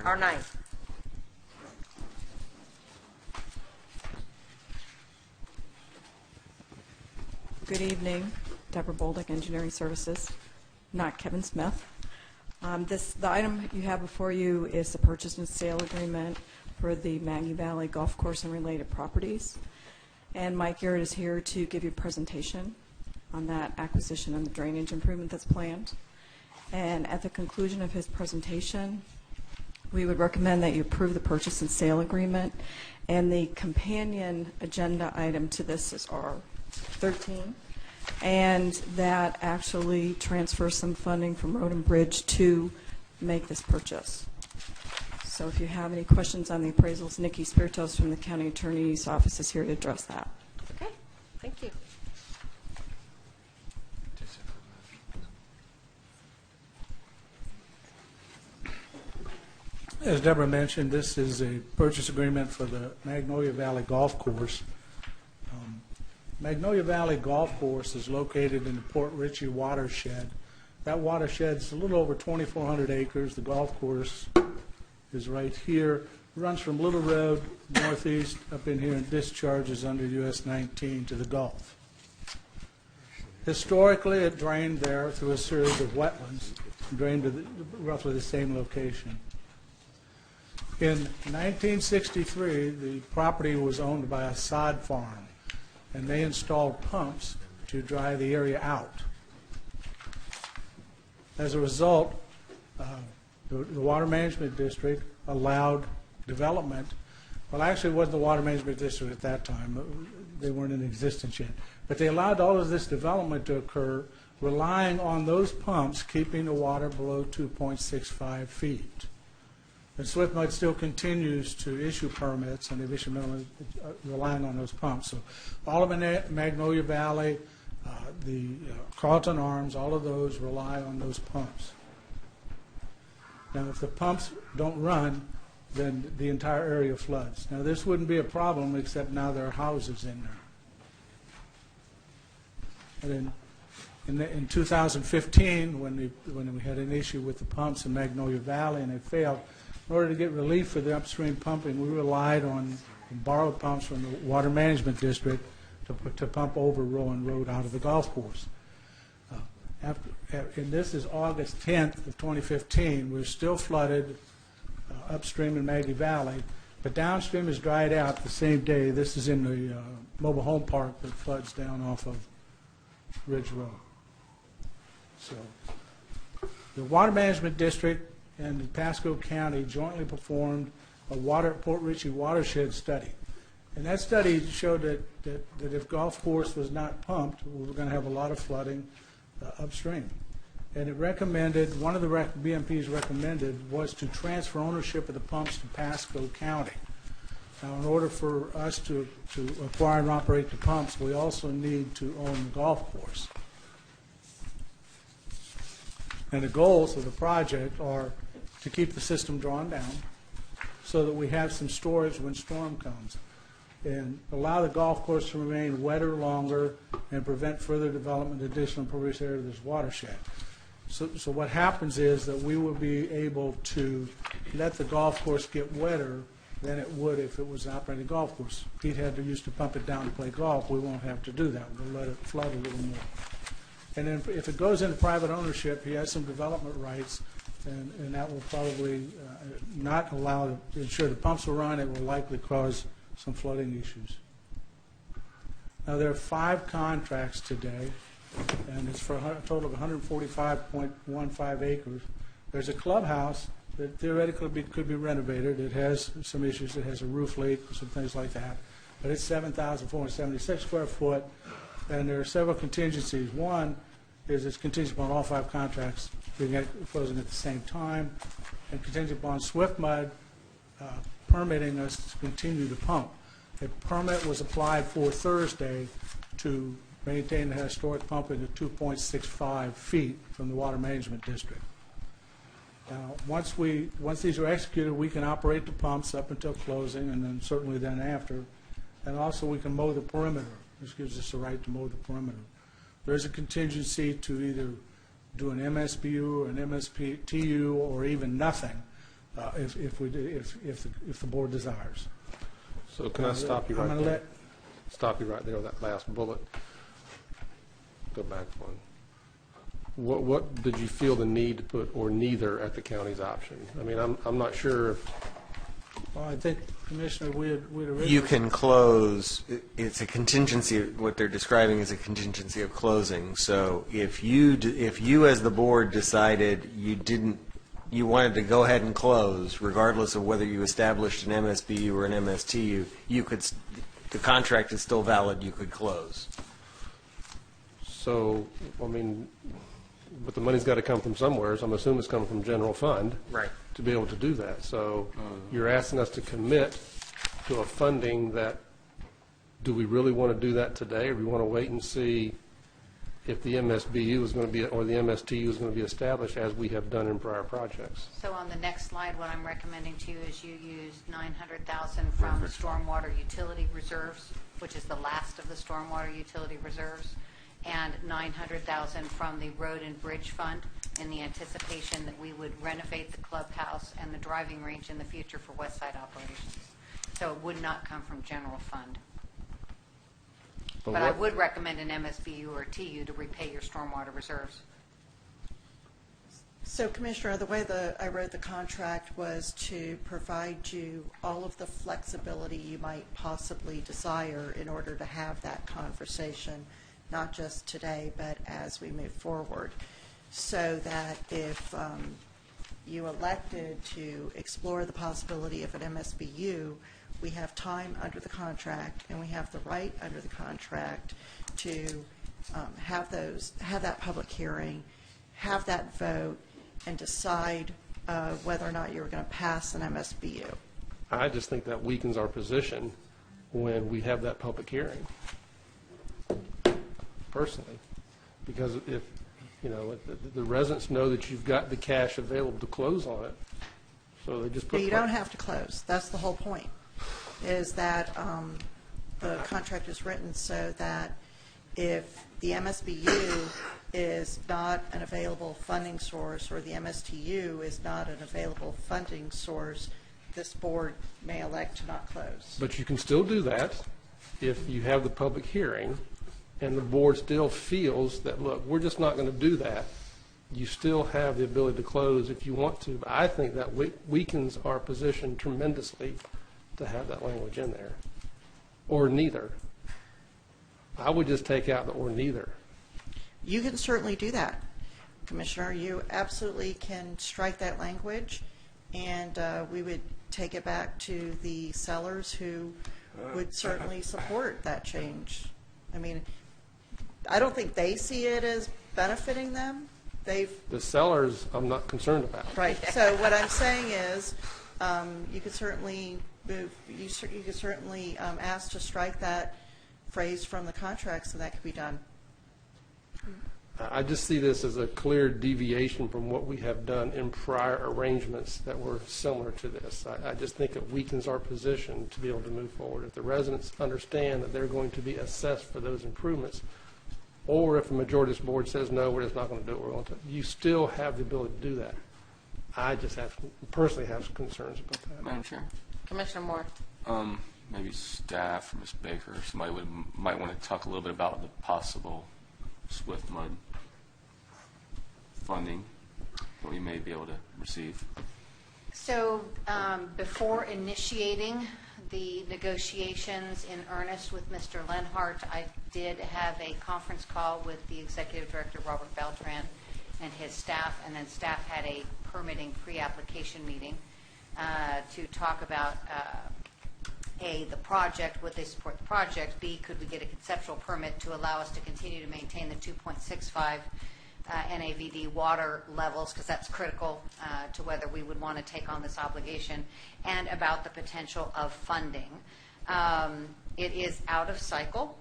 R9. Good evening, Deborah Bolduc, Engineering Services, not Kevin Smith. The item you have before you is the purchase and sale agreement for the Magnolia Valley Golf Course and related properties. And Mike Garrett is here to give you a presentation on that acquisition and the drainage improvement that's planned. And at the conclusion of his presentation, we would recommend that you approve the purchase and sale agreement. And the companion agenda item to this is R13. And that actually transfers some funding from Road and Bridge to make this purchase. So if you have any questions on the appraisals, Nikki Spiritos from the County Attorney's Office is here to address that. Okay, thank you. As Deborah mentioned, this is a purchase agreement for the Magnolia Valley Golf Course. Magnolia Valley Golf Course is located in the Port Richey watershed. That watershed is a little over 2,400 acres. The golf course is right here. It runs from Little Road northeast up in here and discharges under US 19 to the Gulf. Historically, it drained there through a series of wetlands, drained to roughly the same location. In 1963, the property was owned by a sod farm, and they installed pumps to dry the area out. As a result, the Water Management District allowed development. Well, actually, it wasn't the Water Management District at that time. They weren't in existence yet. But they allowed all of this development to occur, relying on those pumps keeping the water below 2.65 feet. And SwiftMud still continues to issue permits, and they've issued relying on those pumps. So all of Magnolia Valley, the Carlton Arms, all of those rely on those pumps. Now, if the pumps don't run, then the entire area floods. Now, this wouldn't be a problem, except now there are houses in there. And then in 2015, when we had an issue with the pumps in Magnolia Valley and they failed, in order to get relief for the upstream pumping, we relied on borrowed pumps from the Water Management District to pump over Rowan Road out of the golf course. And this is August 10th of 2015. We're still flooded upstream in Maggie Valley, but downstream is dried out the same day. This is in the mobile home park that floods down off of Ridge Road. So the Water Management District and the Pasco County jointly performed a Port Richey watershed study. And that study showed that if golf course was not pumped, we were going to have a lot of flooding upstream. And it recommended, one of the BMPs recommended was to transfer ownership of the pumps to Pasco County. Now, in order for us to acquire and operate the pumps, we also need to own the golf course. And the goals of the project are to keep the system drawn down so that we have some storage when storm comes, and allow the golf course to remain wetter longer and prevent further development of additional impervious area of this watershed. So what happens is that we will be able to let the golf course get wetter than it would if it was an operating golf course. Pete had to use to pump it down to play golf. We won't have to do that. We'll let it flood a little more. And then if it goes into private ownership, he has some development rights, and that will probably not allow to ensure the pumps will run. It will likely cause some flooding issues. Now, there are 5 contracts today, and it's for a total of 145.15 acres. There's a clubhouse that theoretically could be renovated. It has some issues. It has a roof leak, some things like that. But it's 7,476 square foot, and there are several contingencies. One is it's contingent upon all 5 contracts being closing at the same time, and contingent upon SwiftMud permitting us to continue to pump. A permit was applied for Thursday to maintain the historic pumping at 2.65 feet from the Water Management District. Now, once these are executed, we can operate the pumps up until closing, and then certainly then after. And also we can mow the perimeter. This gives us the right to mow the perimeter. There's a contingency to either do an MSBU or an MSPTU or even nothing. if the board desires. So can I stop you right I'm gonna there? Stop you right there with that last bullet. Go back one. What did you feel the need to put "or neither" at the county's option? I mean, I'm not sure if Well, I think, Commissioner, we'd originally... You can close, it's a contingency, what they're describing is a contingency of closing. So if you as the board decided you wanted to go ahead and close, regardless of whether you established an MSBU or an MSTU, the contract is still valid, you could close. so. I mean, but the money's got to come from somewhere. So I'm assuming it's coming from general fund. Right. To be able to do that. So you're asking us to commit to a funding that, do we really want to do that today, or do we want to wait and see if the MSBU is going to be, or the MSTU is going to be established as we have done in prior projects? So on the next slide, what I'm recommending to you is you use $900,000 from the stormwater utility reserves, which is the last of the stormwater utility reserves, and $900,000 from the road and bridge fund, in the anticipation that we would renovate the clubhouse and the driving range in the future for West Side operations. So it would not come from general fund. But I would recommend an MSBU or a TU to repay your stormwater reserves. So, Commissioner, the way I wrote the contract was to provide you all of the flexibility you might possibly desire in order to have that conversation, not just today, but as we move forward. So that if you elected to explore the possibility of an MSBU, we have time under the contract and we have the right under the contract to have that public hearing, have that vote, and decide whether or not you're going to pass an MSBU. I just think that weakens our position when we have that public hearing, personally, because if the residents know that you've got the cash available to close on it, so they just put. But you don't have to close. That's the whole point, is that the contract is written so that if the MSBU is not an available funding source or the MSTU is not an available funding source, this board may elect to not close. But you can still do that if you have the public hearing and the board still feels that, look, we're just not going to do that. You still have the ability to close if you want to. But I think that weakens our position tremendously to have that language in there. Or neither. I would just take out the or neither. You can certainly do that, Commissioner. You absolutely can strike that language, and we would take it back to the sellers who would certainly support that change. I mean, I don't think they see it as benefiting them. The sellers, I'm not concerned about. Right. So what I'm saying is, you could certainly move. You could certainly ask to strike that phrase from the contract, so that could be done. I just see this as a clear deviation from what we have done in prior arrangements that were similar to this. I just think it weakens our position to be able to move forward. If the residents understand that they're going to be assessed for those improvements, or if the majority of this board says, no, we're just not going to do it, we're going to, you still have the ability to do that. I just personally have some concerns about that. Madam Chair, Commissioner Moore. maybe staff or Ms. Baker, somebody might want to talk a little bit about the possible Swift Mud funding that we may be able to receive. So before initiating the negotiations in earnest with Mr. Lenhart, I did have a conference call with the Executive Director, Robert Beltran, and his staff, and then staff had a permitting pre-application meeting to talk about A, the project, would they support the project, B, could we get a conceptual permit to allow us to continue to maintain the 2.65 NAVD water levels, because that's critical to whether we would want to take on this obligation, and about the potential of funding. It is out of cycle.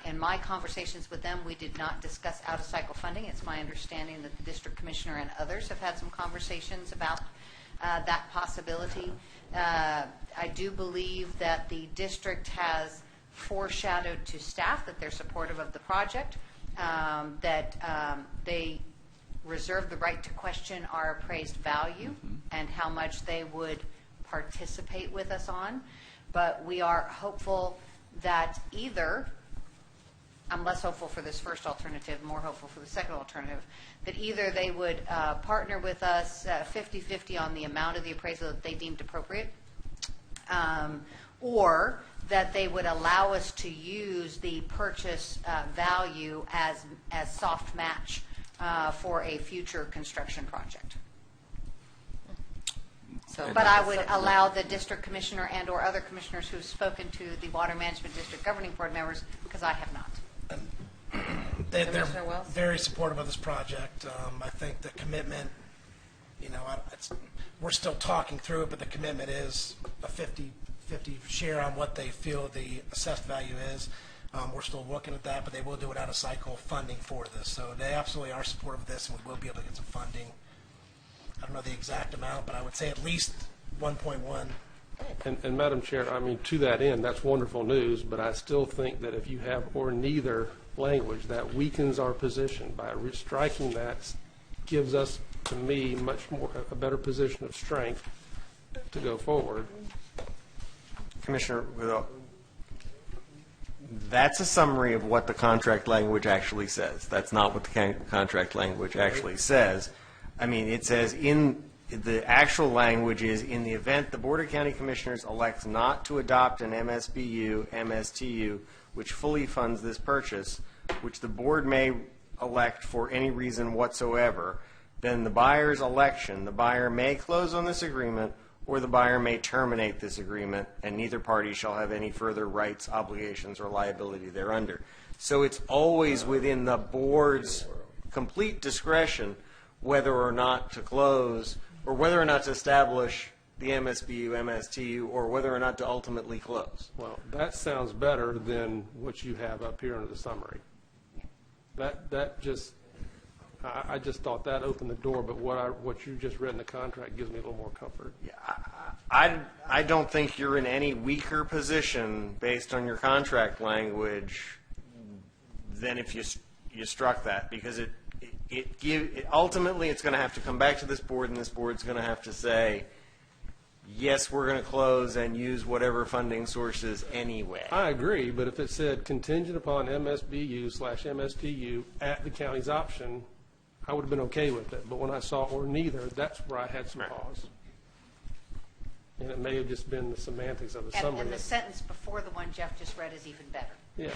In my conversations with them, we did not discuss out-of-cycle funding. It's my understanding that the district commissioner and others have had some conversations about that possibility. I do believe that the district has foreshadowed to staff that they're supportive of the project, that they reserve the right to question our appraised value and how much they would participate with us on. But we are hopeful that either, I'm less hopeful for this first alternative, more hopeful for the second alternative, that either they would partner with us 50-50 on the amount of the appraisal that they deemed appropriate, or that they would allow us to use the purchase value as soft match for a future construction project. But I would allow the district commissioner and or other commissioners who've spoken to the Water Management District governing board members, because I have not. They're Commissioner Wells? very supportive of this project. I think the commitment, we're still talking through it, but the commitment is a 50-50 share on what they feel the assessed value is. We're still looking at that, but they will do it out of cycle funding for this. So they absolutely are supportive of this, and we will be able to get some funding. I don't know the exact amount, but I would say at least 1.1. And Madam Chair, I mean, to that end, that's wonderful news, but I still think that if you have or neither language, that weakens our position. By striking that gives us, to me, much more, a better position of strength to go forward. Commissioner, that's a summary of what the contract language actually says. That's not what the contract language actually says. I mean, it says the actual language is, in the event the Board of County Commissioners elects not to adopt an MSBU, MSTU, which fully funds this purchase, which the board may elect for any reason whatsoever, then the buyer's election, the buyer may close on this agreement, or the buyer may terminate this agreement, and neither party shall have any further rights, obligations, or liability thereunder. So it's always within the board's complete discretion whether or not to close, or whether or not to establish the MSBU, MSTU, or whether or not to ultimately close. Well, that sounds better than what you have up here under the summary. That just, I just thought that opened the door, but what you just read in the contract gives me a little more comfort. Yeah, I don't think you're in any weaker position based on your contract language than if you struck that, because ultimately it's going to have to come back to this board, and this board's going to have to say, yes, we're going to close and use whatever funding sources anyway. I agree, but if it said contingent upon MSBU/MSTU at the county's option, I would have been okay with it. But when I saw or neither, that's where I had some pause. And it may have just been the semantics of the summary. And the sentence before the one Jeff just read is even better. Yeah.